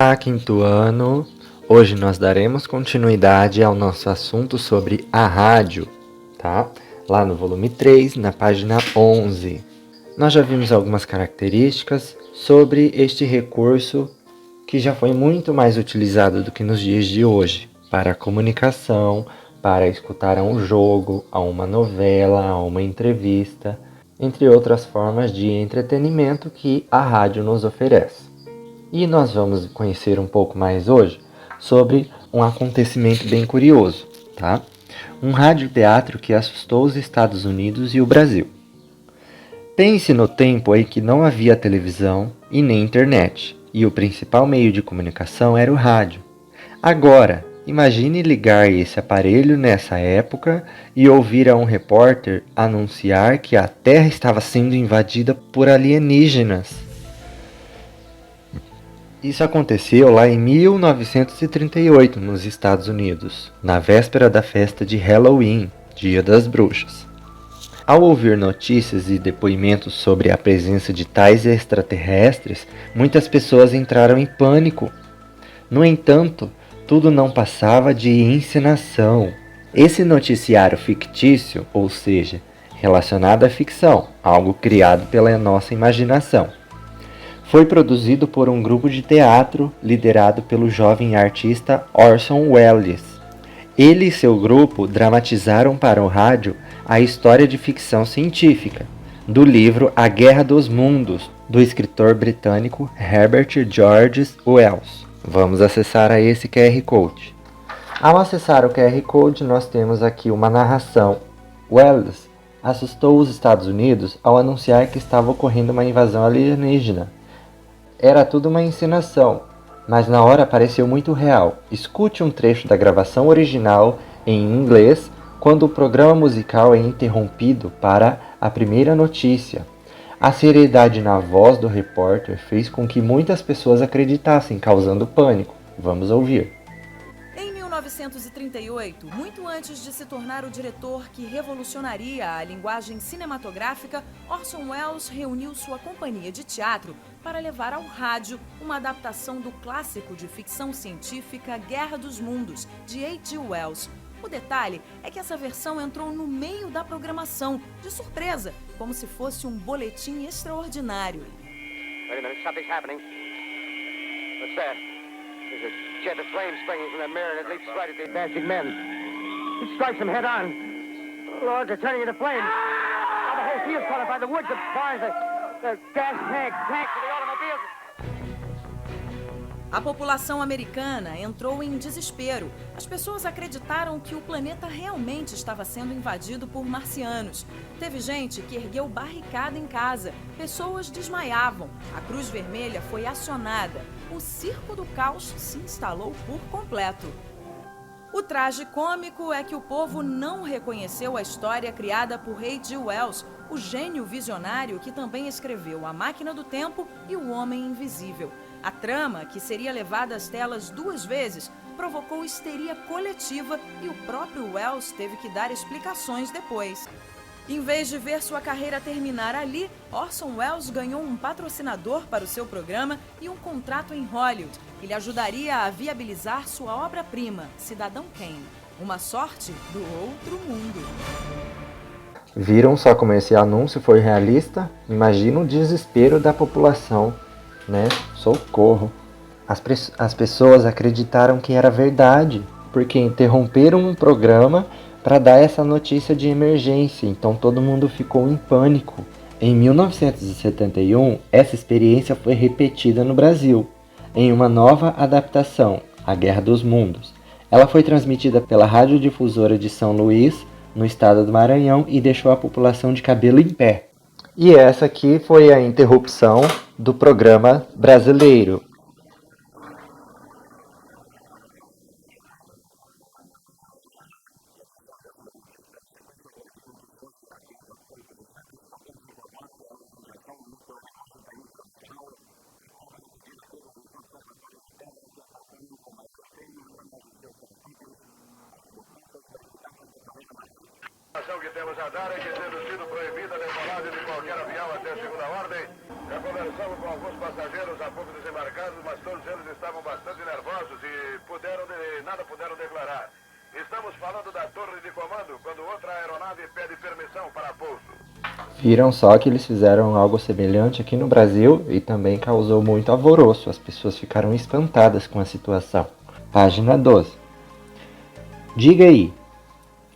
Olá, quinto ano! Hoje nós daremos continuidade ao nosso assunto sobre a rádio, tá? Lá no volume 3, na página 11. Nós já vimos algumas características sobre este recurso que já foi muito mais utilizado do que nos dias de hoje, para a comunicação, para escutar a um jogo, a uma novela, a uma entrevista, entre outras formas de entretenimento que a rádio nos oferece. E nós vamos conhecer um pouco mais hoje sobre um acontecimento bem curioso, tá? Um radioteatro que assustou os Estados Unidos e o Brasil. Pense no tempo em que não havia televisão e nem internet, e o principal meio de comunicação era o rádio. Agora, imagine ligar esse aparelho nessa época e ouvir a um repórter anunciar que a Terra estava sendo invadida por alienígenas. Isso aconteceu lá em 1938, nos Estados Unidos, na véspera da festa de Halloween, Dia das Bruxas. Ao ouvir notícias e depoimentos sobre a presença de tais extraterrestres, muitas pessoas entraram em pânico. No entanto, tudo não passava de encenação. Esse noticiário fictício, ou seja, relacionado à ficção, algo criado pela nossa imaginação, foi produzido por um grupo de teatro liderado pelo jovem artista Orson Welles. Ele e seu grupo dramatizaram para o rádio a história de ficção científica do livro A Guerra dos Mundos, do escritor britânico Herbert George Wells. Vamos acessar a esse QR Code. Ao acessar o QR Code, nós temos aqui uma narração. Wells assustou os Estados Unidos ao anunciar que estava ocorrendo uma invasão alienígena. Era tudo uma encenação, mas na hora pareceu muito real. Escute um trecho da gravação original em inglês quando o programa musical é interrompido para a primeira notícia. A seriedade na voz do repórter fez com que muitas pessoas acreditassem, causando pânico. Vamos ouvir. Em 1938, muito antes de se tornar o diretor que revolucionaria a linguagem cinematográfica, Orson Welles reuniu sua companhia de teatro para levar ao rádio uma adaptação do clássico de ficção científica Guerra dos Mundos, de H.G. Wells. O detalhe é que essa versão entrou no meio da programação, de surpresa, como se fosse um boletim extraordinário. Wait a minute, something's happening. What's that? There's a jet of flame springing from that mirror and it leaps right at the advancing men. It strikes them head on. Oh, Lord, they're turning into flames. Oh, the whole field's caught up by the woods, the barns, the gas tanks for the automobiles. A população americana entrou em desespero. As pessoas acreditaram que o planeta realmente estava sendo invadido por marcianos. Teve gente que ergueu barricada em casa. Pessoas desmaiavam. A Cruz Vermelha foi acionada. O circo do caos se instalou por completo. O traje cômico é que o povo não reconheceu a história criada por H.G. Wells, o gênio visionário que também escreveu A Máquina do Tempo e O Homem Invisível. A trama, que seria levada às telas 2 vezes, provocou histeria coletiva e o próprio Wells teve que dar explicações depois. Em vez de ver sua carreira terminar ali, Orson Welles ganhou um patrocinador para o seu programa e um contrato em Hollywood, que lhe ajudaria a viabilizar sua obra-prima, Cidadão Kane. Uma sorte do outro mundo. Viram só como esse anúncio foi realista? Imagina o desespero da população, né? Socorro! As pessoas acreditaram que era verdade, porque interromperam um programa para dar essa notícia de emergência, então todo mundo ficou em pânico. Em 1971, essa experiência foi repetida no Brasil, em uma nova adaptação, A Guerra dos Mundos. Ela foi transmitida pela radiodifusora de São Luís, no estado do Maranhão, e deixou a população de cabelo em pé. E essa aqui foi a interrupção do programa brasileiro. Que temos a dar é que tendo sido proibida a decolagem de qualquer avião até segunda ordem. Já conversamos com alguns passageiros há pouco desembarcados, mas todos eles estavam bastante disparar. Estamos falando da torre de comando, quando outra aeronave pede permissão para pouso. Viram só que eles fizeram algo semelhante aqui no Brasil e também causou muito alvoroço. As pessoas ficaram espantadas com a situação. Página 12. Diga aí,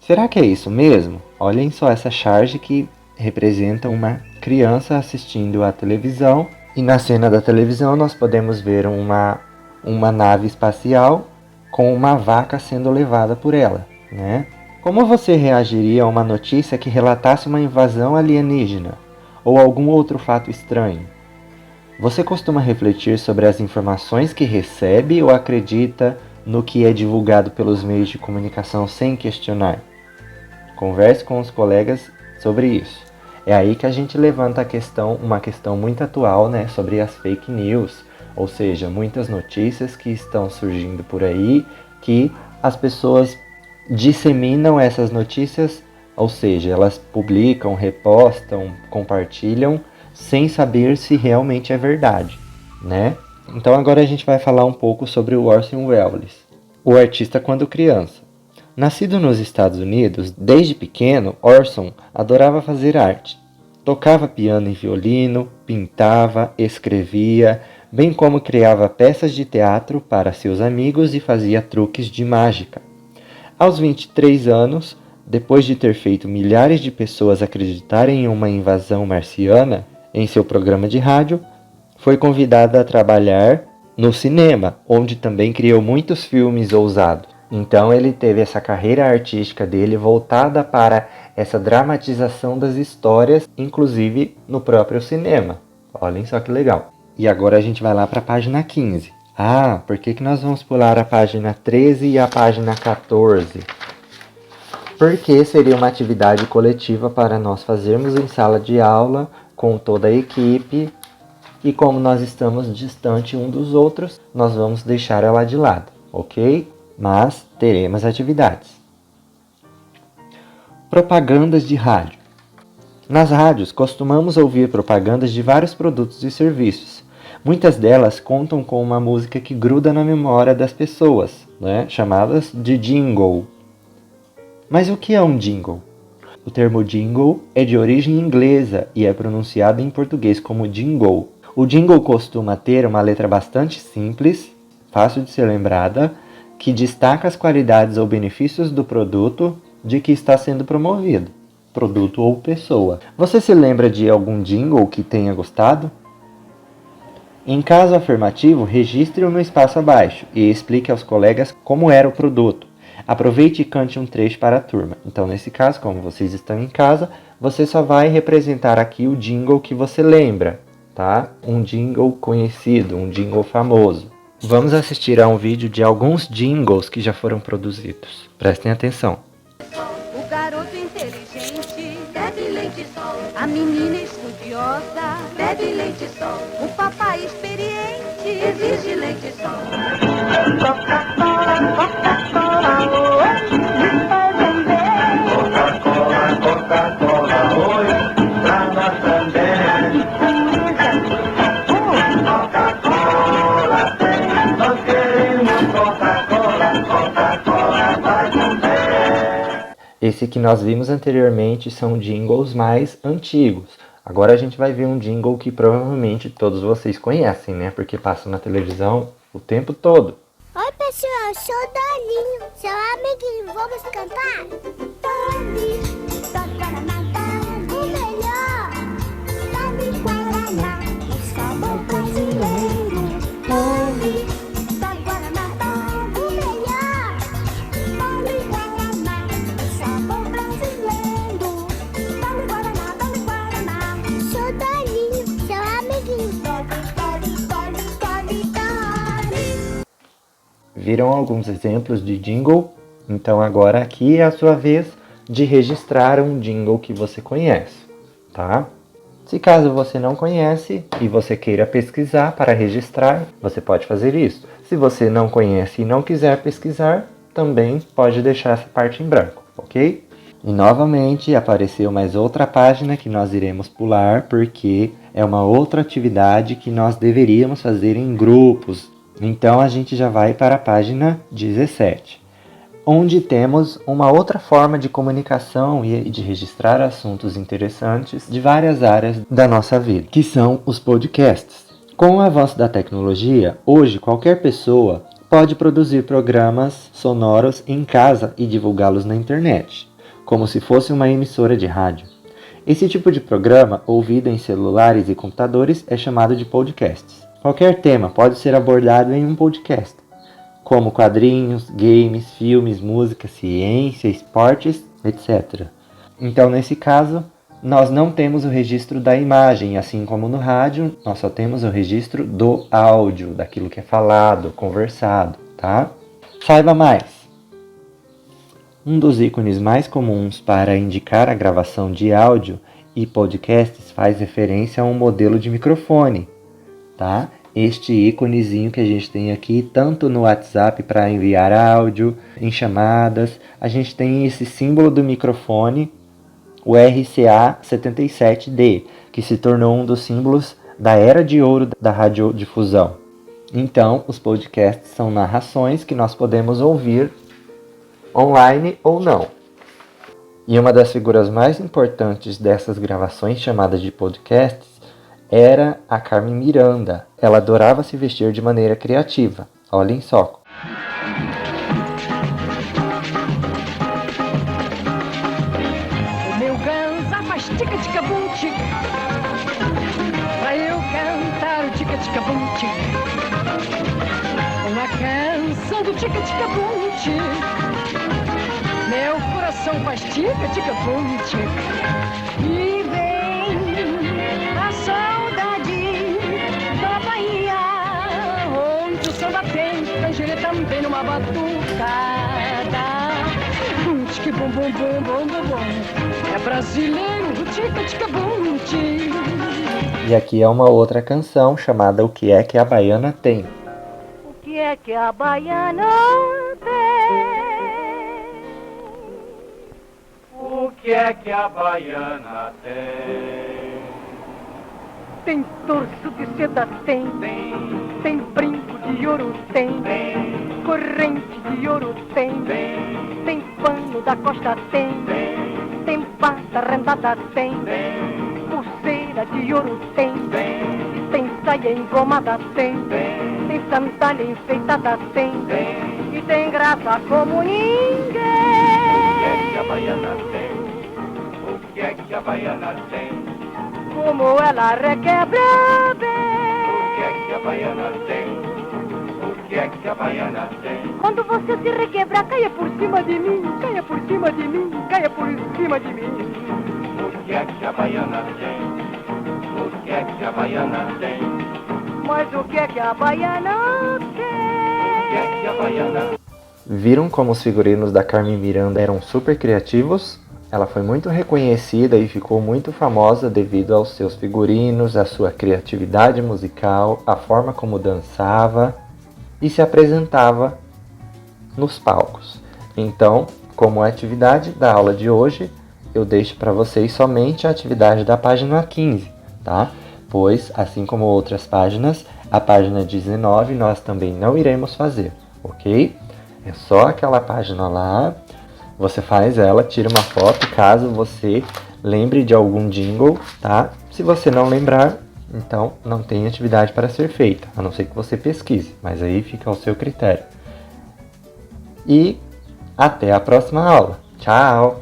será que é isso mesmo? Olhem só essa charge que representa uma criança assistindo à televisão. E na cena da televisão nós podemos ver uma nave espacial com uma vaca sendo levada por ela, né? Como você reagiria a uma notícia que relatasse uma invasão alienígena ou algum outro fato estranho? Você costuma refletir sobre as informações que recebe ou acredita no que é divulgado pelos meios de comunicação sem questionar? Converse com os colegas sobre isso. É aí que a gente levanta uma questão muito atual, né, sobre as fake news, ou seja, muitas notícias que estão surgindo por aí, que as pessoas disseminam essas notícias, ou seja, elas publicam, repostam, compartilham, sem saber se realmente é verdade, né? Então agora a gente vai falar um pouco sobre o Orson Welles, o artista quando criança. Nascido nos Estados Unidos, desde pequeno, Orson adorava fazer arte. Tocava piano e violino, pintava, escrevia, bem como criava peças de teatro para seus amigos e fazia truques de mágica. Aos 23 anos, depois de ter feito milhares de pessoas acreditarem em uma invasão marciana em seu programa de rádio, foi convidado a trabalhar no cinema, onde também criou muitos filmes ousados. Então ele teve essa carreira artística dele voltada para essa dramatização das histórias, inclusive no próprio cinema. Olhem só que legal. E agora a gente vai lá para a página 15. Ah, por que nós vamos pular a página 13 e a página 14? Porque seria uma atividade coletiva para nós fazermos em sala de aula com toda a equipe. E como nós estamos distante um dos outros, nós vamos deixar ela de lado, ok? Mas teremos atividades. Propagandas de rádio. Nas rádios, costumamos ouvir propagandas de vários produtos e serviços. Muitas delas contam com uma música que gruda na memória das pessoas, né? Chamadas de jingle. Mas o que é um jingle? O termo jingle é de origem inglesa e é pronunciado em português como jingle. O jingle costuma ter uma letra bastante simples, fácil de ser lembrada, que destaca as qualidades ou benefícios do produto de que está sendo promovido, produto ou pessoa. Você se lembra de algum jingle que tenha gostado? Em caso afirmativo, registre-o no espaço abaixo e explique aos colegas como era o produto. Aproveite e cante um trecho para a turma. Então, nesse caso, como vocês estão em casa, você só vai representar aqui o jingle que você lembra, tá? Um jingle conhecido, um jingle famoso. Vamos assistir a um vídeo de alguns jingles que já foram produzidos. Prestem atenção. O garoto inteligente bebe leite sol. A menina estudiosa bebe leite sol. O papai experiente exige leite sol. Coca-Cola, Coca-Cola, oi, vai vender. Coca-Cola, Coca-Cola, oi, pra nós também. Coca-Cola tem, nós queremos Coca-Cola, Coca-Cola vai vender. Esse que nós vimos anteriormente são jingles mais antigos. Agora a gente vai ver um jingle que provavelmente todos vocês conhecem, né? Porque passa na televisão o tempo todo. Oi pessoal, eu sou o Dolinho, seu amiguinho, vamos cantar? Doli, Doli Guaraná, o melhor. Doli Guaraná, o sabor brasileiro. Doli, Doli Guaraná, o melhor. Doli Guaraná, o sabor brasileiro. Doli Guaraná, sou o Dolinho, seu amiguinho. Doli, Doli, Doli, Doli, Doli. Viram alguns exemplos de jingle? Então agora aqui é a sua vez de registrar um jingle que você conhece, tá? Se caso você não conhece e você queira pesquisar para registrar, você pode fazer isso. Se você não conhece e não quiser pesquisar, também pode deixar essa parte em branco, ok? E novamente apareceu mais outra página que nós iremos pular porque é uma outra atividade que nós deveríamos fazer em grupos. Então a gente já vai para a página 17. onde temos uma outra forma de comunicação e de registrar assuntos interessantes de várias áreas da nossa vida, que são os podcasts. Com o avanço da tecnologia, hoje qualquer pessoa pode produzir programas sonoros em casa e divulgá-los na internet, como se fosse uma emissora de rádio. Esse tipo de programa, ouvido em celulares e computadores, é chamado de podcasts. Qualquer tema pode ser abordado em um podcast, como quadrinhos, games, filmes, música, ciência, esportes, etc. Então, nesse caso, nós não temos o registro da imagem, assim como no rádio, nós só temos o registro do áudio, daquilo que é falado, conversado, tá? Saiba mais! Um dos ícones mais comuns para indicar a gravação de áudio e podcasts faz referência a um modelo de microfone, tá? Este íconezinho que a gente tem aqui, tanto no WhatsApp para enviar áudio, em chamadas, a gente tem esse símbolo do microfone, o RCA77D, que se tornou um dos símbolos da era de ouro da radiodifusão. Então, os podcasts são narrações que nós podemos ouvir online ou não. E uma das figuras mais importantes dessas gravações chamadas de podcasts era a Carmen Miranda. Ela adorava se vestir de maneira criativa. Olhem só. O meu ganza faz tica-tica-bum, tica. Pra eu cantar o tica-tica-bum, tica. Uma canção do tica-tica-bum, tica. Meu coração faz tica-tica-bum, tica. E vem a saudade da Bahia, onde o samba tem canjere também numa batucada. Bum, tica, bum, bum, bum, bum, bum, bum. É brasileiro, tica-tica-bum, tica. E aqui é uma outra canção chamada O Que É Que a Baiana Tem. O que é que a baiana tem? O que é que a baiana tem? Tem torso de seda, tem. Tem brinco de ouro, tem. Corrente de ouro, tem. Tem pano da costa, tem. Tem pata rendada, tem. Pulseira de ouro, tem. Tem saia engomada, tem. Tem sandália enfeitada, tem. E tem graça como ninguém. O que é que a baiana tem? O que é que a baiana tem? Como ela requebra bem. O que é que a baiana tem? O que é que a baiana tem? Quando você se requebrar, caia por cima de mim, caia por cima de mim, caia por cima de mim. O que é que a baiana tem? O que é que a baiana tem? Mas o que é que a baiana tem? O que é que a baiana tem? Viram como os figurinos da Carmen Miranda eram super criativos? Ela foi muito reconhecida e ficou muito famosa devido aos seus figurinos, à sua criatividade musical, a forma como dançava e se apresentava nos palcos. Então, como atividade da aula de hoje, eu deixo para vocês somente a atividade da página 15, tá? Pois, assim como outras páginas, a página 19 nós também não iremos fazer, ok? É só aquela página lá, você faz ela, tira uma foto caso você lembre de algum jingle, tá? Se você não lembrar, então não tem atividade para ser feita, a não ser que você pesquise, mas aí fica ao seu critério. E até a próxima aula. Tchau!